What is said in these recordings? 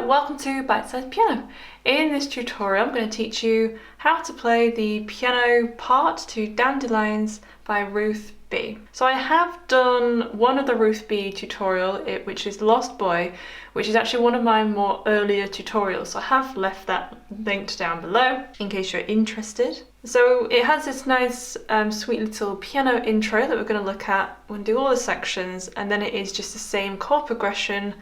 Welcome to Bitesize Piano. In this tutorial I'm going to teach you how to play the piano part to Dandelions by Ruth B. So I have done one of the Ruth B tutorial, which is Lost Boy, which is actually one of my more earlier tutorials. So I have left that linked down below in case you're interested. So it has this nice sweet little piano intro that we're going to look at. We're going to do all the sections, and then it is just the same chord progression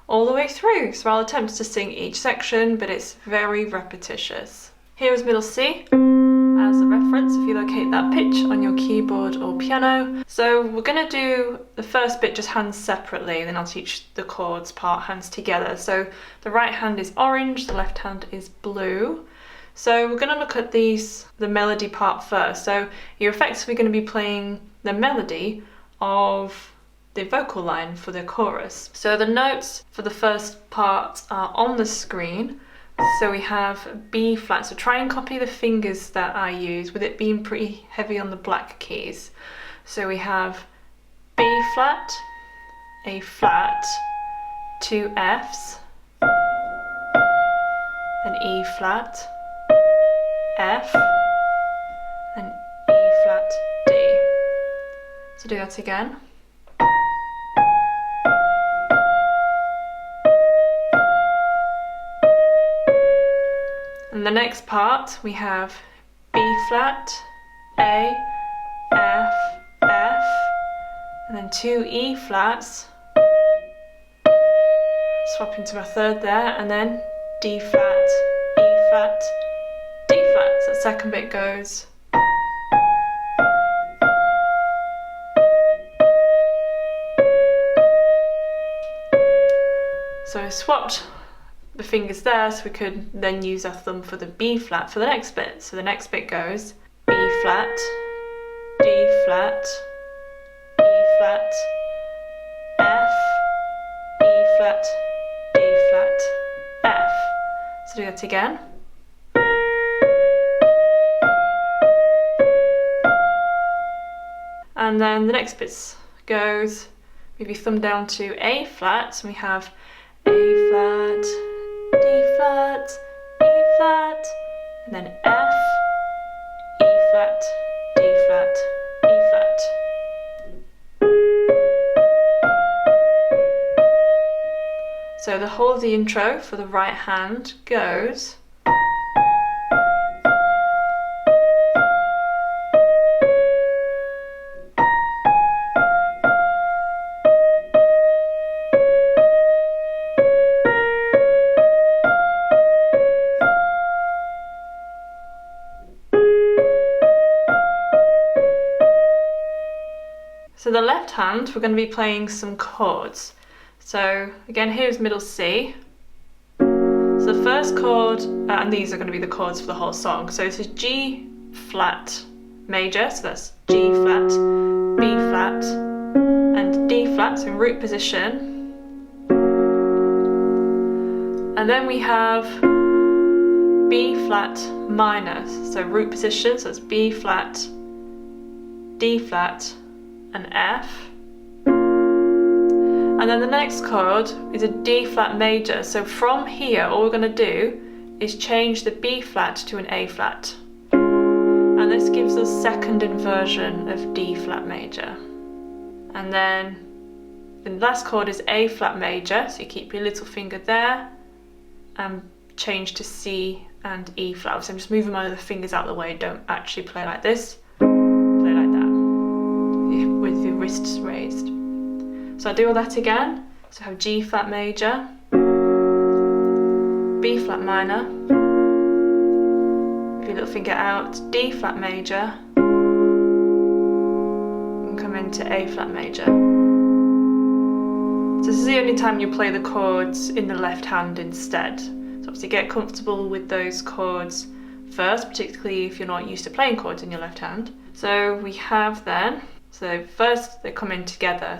all the way through. So I'll attempt to sing each section, but it's very repetitious. Here is middle C as a reference if you locate that pitch on your keyboard or piano. So we're going to do the first bit just hands separately, and then I'll teach the chords part hands together. So the right hand is orange, the left hand is blue. So we're going to look at the melody part first. So you're effectively going to be playing the melody of the vocal line for the chorus. So the notes for the first part are on the screen. So we have B flat, so try and copy the fingers that I use with it being pretty heavy on the black keys. So we have B flat, A flat, 2 Fs, then E flat, F, and E flat, D. So do that again. And the next part we have B flat, A, F, F, and then 2 E flats, swap into my third there, and then D flat, E flat, D flat. So the second bit goes. So I swapped the fingers there so we could then use our thumb for the B flat for the next bit. So the next bit goes B flat, D flat, E flat, F, E flat, D flat, F. So do that again. And then the next bit goes, move your thumb down to A flat, so we have A flat, D flat, E flat, and then F, E flat, D flat, E flat. So the whole of the intro for the right hand goes. So the left hand, we're going to be playing some chords. So again, here's middle C. So the first chord, and these are going to be the chords for the whole song. So this is G flat major, so that's G flat, B flat, and D flat, so in root position. And then we have B flat minor, so root position, so it's B flat, D flat, and F. And then the next chord is a D flat major. So from here, all we're going to do is change the B flat to an A flat. And this gives us second inversion of D flat major. And then the last chord is A flat major. So you keep your little finger there and change to C and E flat. So I'm just moving my other fingers out of the way. Don't actually play like this. Play like that with your wrists raised. So I'll do all that again. So I have G flat major, B flat minor, move your little finger out, D flat major, and come into A flat major. So this is the only time you play the chords in the left hand instead. So obviously get comfortable with those chords first, particularly if you're not used to playing chords in your left hand. So we have then, so first they come in together.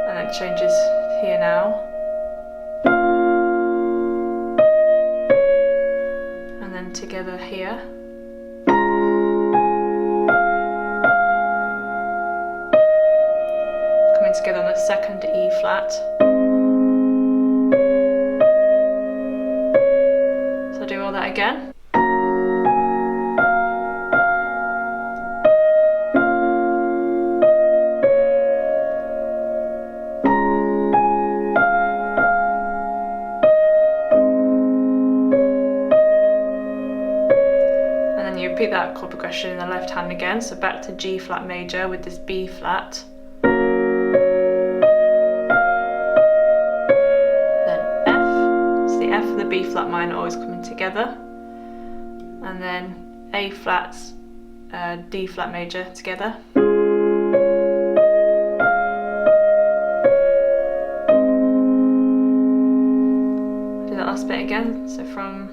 And it changes here now. And then together here. Coming together on second E flat. So I'll do all that again. Repeat that chord progression in the left hand again, so back to G flat major with this B flat. Then F, so the F and the B flat minor always coming together. And then A flat, D flat major together. I'll do that last bit again, so from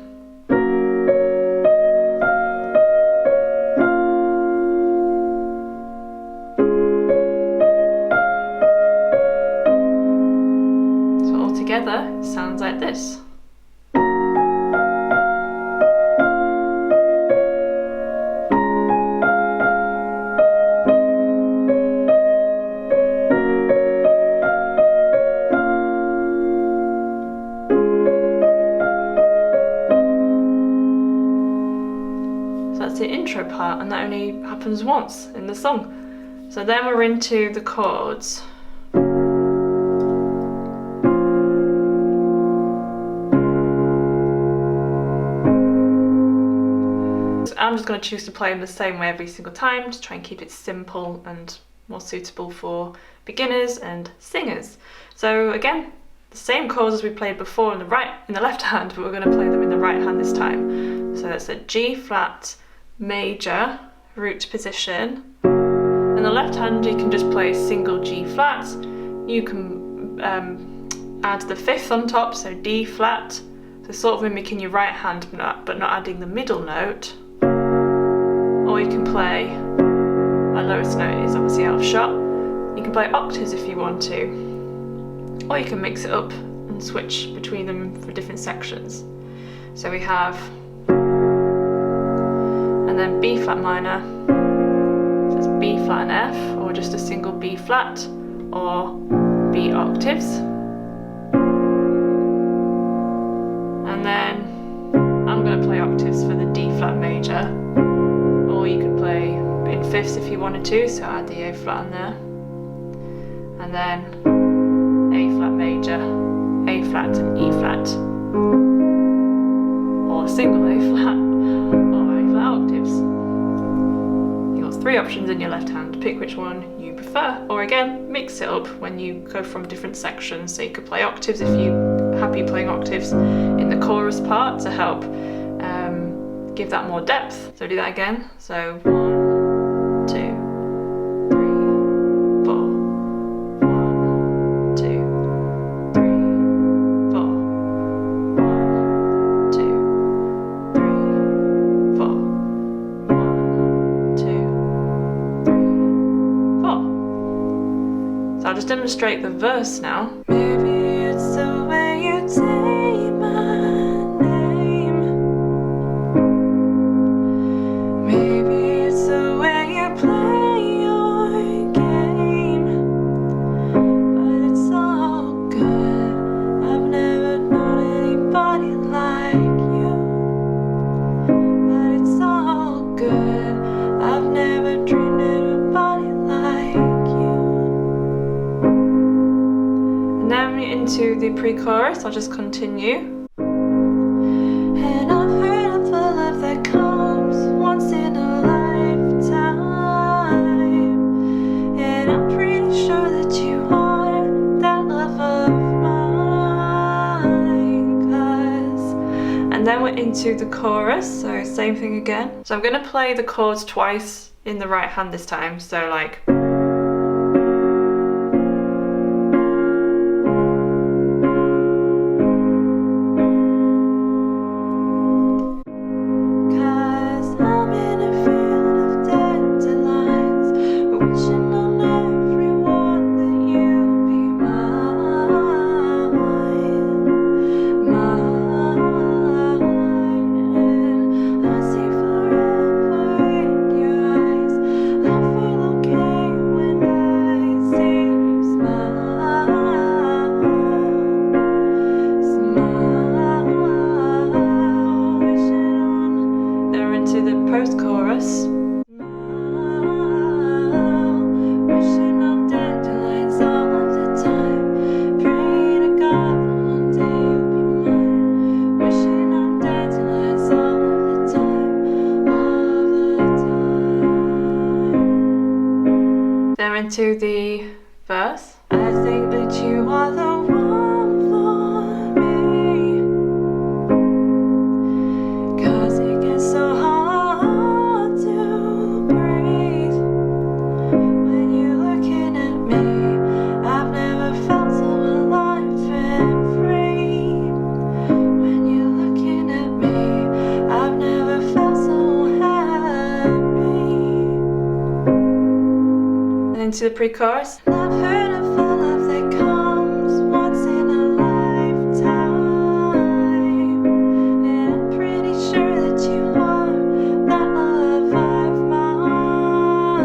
together, it sounds like this. So that's the intro part, and that only happens once in the song. So then we're into the chords. I'm just going to choose to play them the same way every single time to try and keep it simple and more suitable for beginners and singers. So again, the same chords as we played before in the left hand, but we're going to play them in the right hand this time. So that's a G flat major root position. In the left hand you can just play a single G flat. You can add the fifth on top, so D flat, so sort of mimicking your right hand but not adding the middle note. Or you can play, our lowest note is obviously out of shot. You can play octaves if you want to. Or you can mix it up and switch between them for different sections. So we have, and then B flat minor, so it's B flat and F, or just a single B flat, or B octaves. And then I'm going to play octaves for the D flat major. Or you could play in fifths if you wanted to, so add the A flat on there. And then A flat major, A flat and E flat. Or a single A flat, or A flat octaves. You've got three options in your left hand, pick which one you prefer. Or again, mix it up when you go from different sections. So you could play octaves if you're happy playing octaves in the chorus part to help give that more depth. So do that again. So 1, 2, 3, 4. 1, 2, 3, 4. 1, 2, 3, 4. 1, 2, 3, 4. So I'll just demonstrate the verse now. Maybe it's the way you say my name. Maybe it's the way you play your game. But it's all good. I've never known anybody like you. But it's all good. I've never dreamed anybody like you. And then we're into the pre-chorus. I'll just continue. And I've heard of a love that comes once in a lifetime. And I'm pretty sure that you are that love of mine. 'Cause... And then we're into the chorus, so same thing again. So I'm going to play the chords twice in the right hand this time, so like... Okay. into the verse. I think that you are the one for me, 'cause it gets so hard to breathe when you're looking at me. I've never felt so alive and free when you're looking at me. I've never felt so happy. And into the pre-chorus. I've heard of a love that comes once in a lifetime, and I'm pretty sure that you are that love of mine,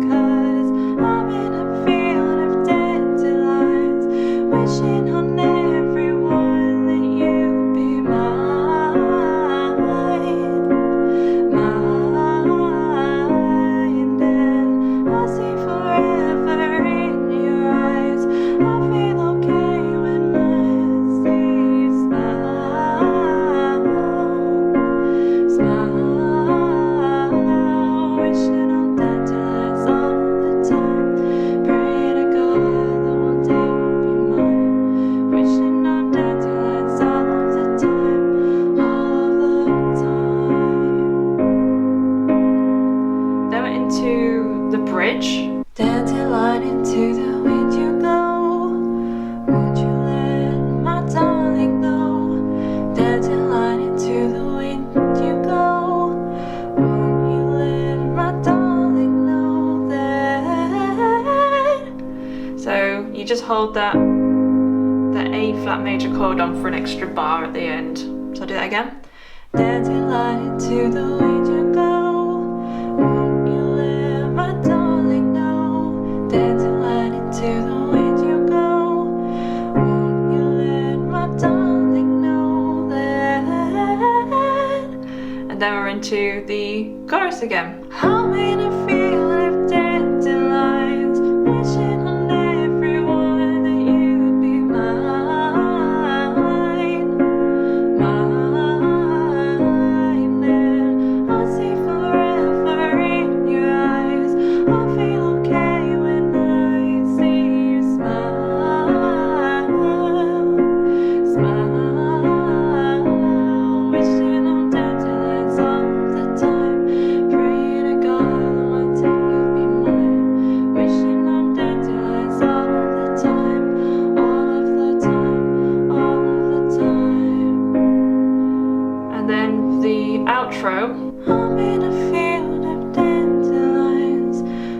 'cause I'm in a field of dandelions, wishing on everyone that you'd be mine, mine. And I see forever in your eyes. I feel okay when I see you smile, smile. Wishing on dandelions all the time, praying to God that one day you'll be mine. Wishing on dandelions all of the time, all of the time. Then we're into the bridge. Dandelion, into the wind you go. Won't you let my darling know? Dandelion, into the wind you go. Won't you let my darling know that? So you just hold that A flat major chord on for an extra bar at the end. So I'll do that again. Dandelion, into the wind you go. Won't you let my darling know? Dandelion, into the wind you go. Won't you let my darling know that? And then we're into the chorus again. I'm in a field of dandelions, wishing on everyone that you'd be mine, mine. And I see forever in your eyes. I feel okay when I see you smile, smile. Wishing on dandelions all the time, praying to God that one day you'll be mine. Wishing on dandelions all of the time, all of the time, all of the time. And then the outro. I'm in a field of dandelions,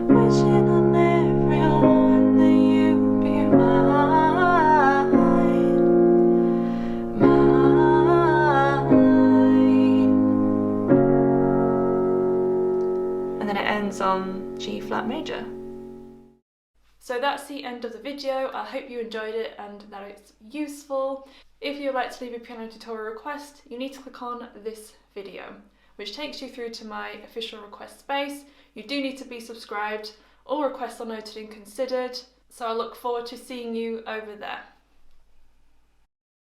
wishing on everyone that you'd be mine, mine. And then it ends on G flat major. So that's the end of the video. I hope you enjoyed it and that it's useful. If you'd like to leave a piano tutorial request, you need to click on this video, which takes you through to my official request space. You do need to be subscribed. All requests are noted and considered, so I look forward to seeing you over there.